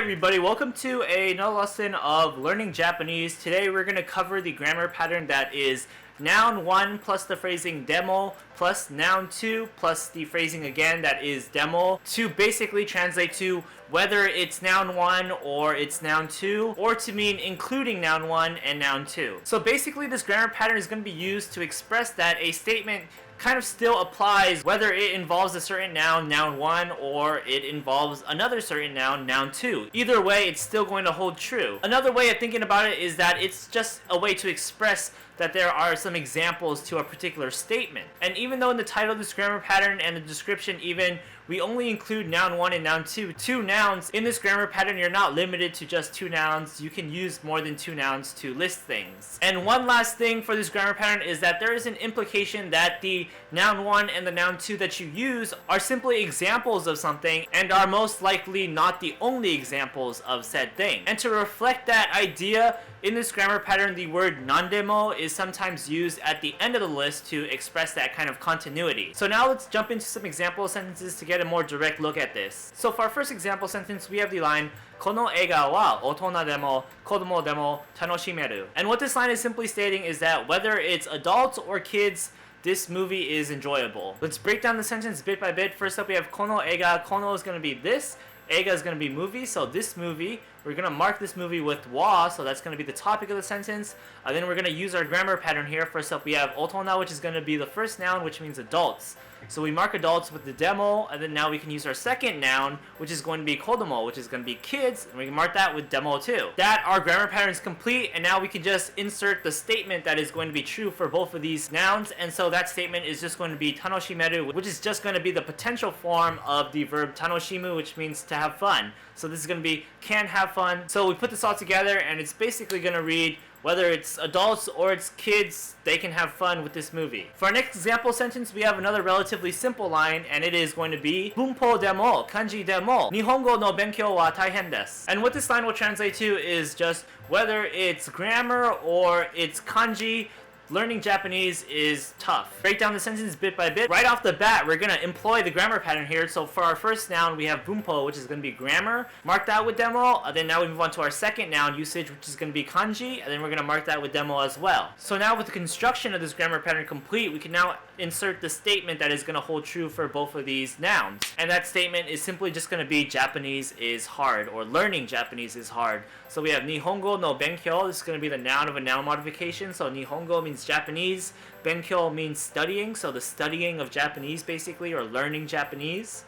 everybody, welcome to another lesson of learning Japanese. Today we're going to cover the grammar pattern that is noun 1 plus the phrasing demo plus noun 2 plus the phrasing again that is demo to basically translate to whether it's noun 1 or it's noun 2 or to mean including noun 1 and noun 2. So basically this grammar pattern is going to be used to express that a statement kind of still applies whether it involves a certain noun, noun 1, or it involves another certain noun, noun 2. Either way, it's still going to hold true. Another way of thinking about it is that it's just a way to express that there are some examples to a particular statement. And even though in the title of this grammar pattern and the description even, we only include noun 1 and noun 2, two nouns, in this grammar pattern you're not limited to just two nouns. You can use more than two nouns to list things. And one last thing for this grammar pattern is that there is an implication that the noun 1 and the noun 2 that you use are simply examples of something and are most likely not the only examples of said thing. And to reflect that idea, in this grammar pattern, the word non-demo is sometimes used at the end of the list to express that kind of continuity. So now let's jump into some example sentences to get a more direct look at this. So for our first example sentence, we have the line, この映画は大人でも子供でも楽しめる. And what this line is simply stating is that whether it's adults or kids, this movie is enjoyable. Let's break down the sentence bit by bit. First up, we have この映画. この is going to be this. Eiga is going to be movie, so this movie, we're going to mark this movie with wa, so that's going to be the topic of the sentence. Then we're going to use our grammar pattern here. First up, we have otona, which is going to be the first noun, which means adults. So we mark adults with the demo, and then now we can use our second noun, which is going to be kodomo, which is going to be kids, and we can mark that with demo too. That our grammar pattern is complete, and now we can just insert the statement that is going to be true for both of these nouns, and so that statement is just going to be tanoshimeru, which is just going to be the potential form of the verb tanoshimu, which means to have fun. So this is going to be can have fun. So we put this all together, and it's basically going to read, whether it's adults or it's kids, they can have fun with this movie. For our next example sentence, we have another relatively simple line, and it is going to be bunpo demo, kanji demo, nihongo no benkyou wa taihen desu. And what this line will translate to is just whether it's grammar or it's kanji, learning Japanese is tough. Break down the sentence bit by bit. Right off the bat, we're going to employ the grammar pattern here. So for our first noun, we have bunpo, which is going to be grammar. Mark that with demo. Then now we move on to our second noun usage, which is going to be kanji. And then we're going to mark that with demo as well. So now with the construction of this grammar pattern complete, we can now insert the statement that is going to hold true for both of these nouns. And that statement is simply just going to be Japanese is hard, or learning Japanese is hard. So we have nihongo no benkyou. This is going to be the noun of a noun modification. So nihongo means Japanese. Benkyou means studying, so the studying of Japanese basically, or learning Japanese.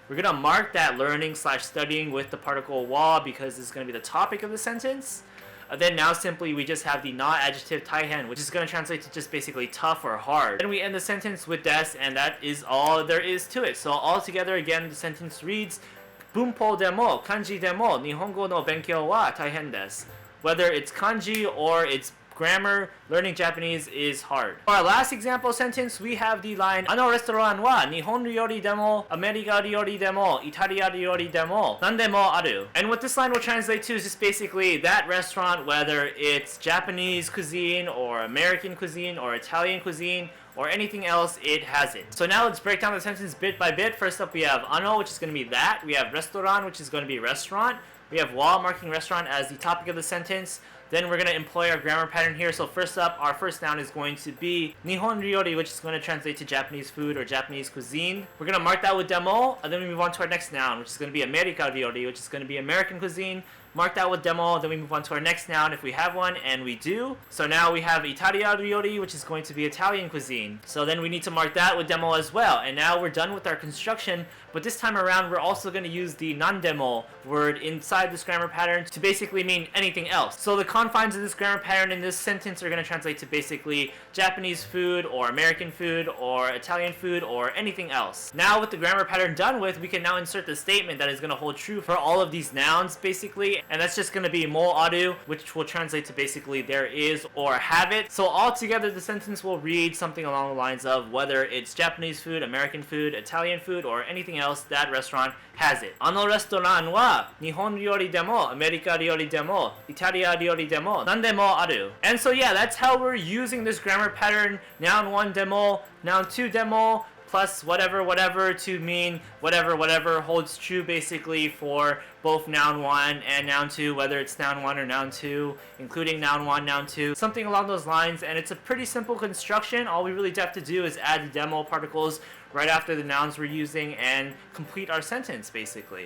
We're going to mark that learning / studying with the particle wa because this is going to be the topic of the sentence. Then now simply we just have the not adjective taihen, which is going to translate to just basically tough or hard. Then we end the sentence with des, and that is all there is to it. So all together again, the sentence reads, bunpo demo, kanji demo, nihongo no benkyou wa taihen desu. Whether it's kanji or it's grammar, learning Japanese is hard. For our last example sentence, we have the line, あのレストランは日本料理でもアメリカ料理でもイタリア料理でも何でもある. And what this line will translate to is just basically that restaurant, whether it's Japanese cuisine or American cuisine or Italian cuisine or anything else, it has it. So now let's break down the sentence bit by bit. First up, we have ano, which is going to be that. We have restaurant, which is going to be restaurant. We have wa, marking restaurant as the topic of the sentence. Then we're going to employ our grammar pattern here. So first up, our first noun is going to be nihon ryori, which is going to translate to Japanese food or Japanese cuisine. We're going to mark that with demo, and then we move on to our next noun, which is going to be America ryori, which is going to be American cuisine. Mark that with demo, then we move on to our next noun if we have one, and we do. So now we have Italia ryori, which is going to be Italian cuisine. So then we need to mark that with demo as well. And now we're done with our construction, but this time around we're also going to use the non-demo word inside this grammar pattern to basically mean anything else. So the confines of this grammar pattern in this sentence are going to translate to basically Japanese food or American food or Italian food or anything else. Now with the grammar pattern done with, we can now insert the statement that is going to hold true for all of these nouns basically. And that's just going to be mo aru, which will translate to basically there is or have it. So all together the sentence will read something along the lines of whether it's Japanese food, American food, Italian food, or anything else, that restaurant has it. あのレストランは日本料理でもアメリカ料理でもイタリア料理でも何でもある. And so yeah, that's how we're using this grammar pattern, noun 1 demo, noun 2 demo, plus whatever whatever to mean whatever whatever holds true basically for both noun 1 and noun 2, whether it's noun 1 or noun 2, including noun 1, noun 2, something along those lines. And it's a pretty simple construction. All we really have to do is add the demo particles right after the nouns we're using and complete our sentence basically.